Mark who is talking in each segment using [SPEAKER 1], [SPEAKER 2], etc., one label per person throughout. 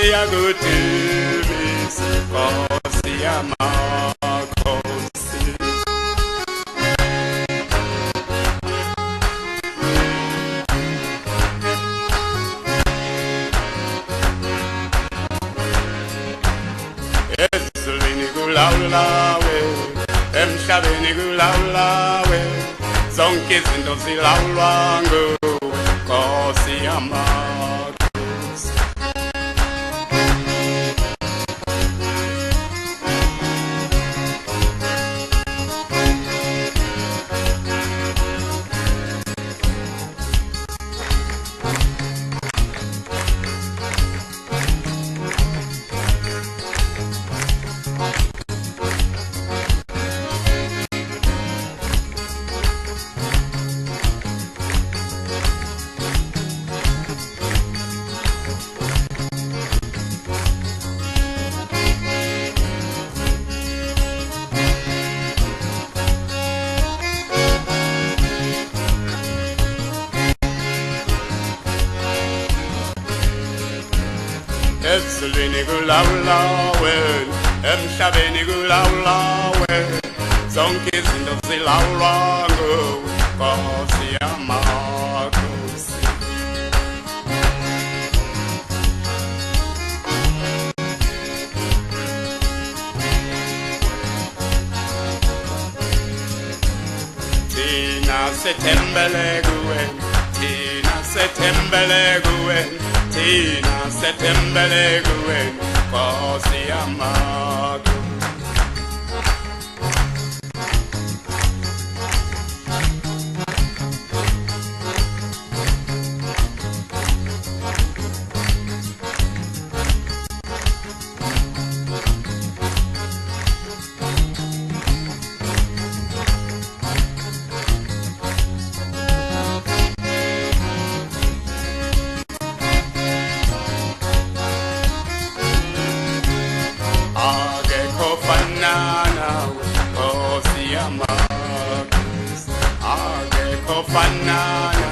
[SPEAKER 1] siyakuthembisa Nkosi yamakhosi. Ezulwini kulawulawe, emhlabeni kulawulawe, zonke izinto zilawulwa nguwe Nkosi yamakhosi. Ezulwini kulawulawe, emhlabeni kulawulawe, zonke izinto zilawulwa nguwe Nkosi yamakhosi. Thina sethembele kuwe, thina sethembele kuwe, thina sethembele kuwe Nkosi yamakhosi. Akekho fanana Nkosi yamakhosi, akekho fanana,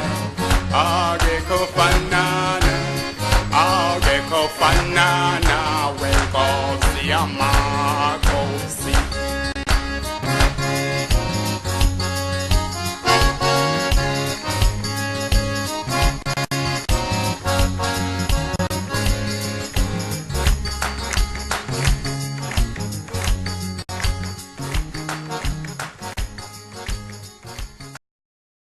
[SPEAKER 1] akekho fanana, akekho fanana we Nkosi yamakhosi.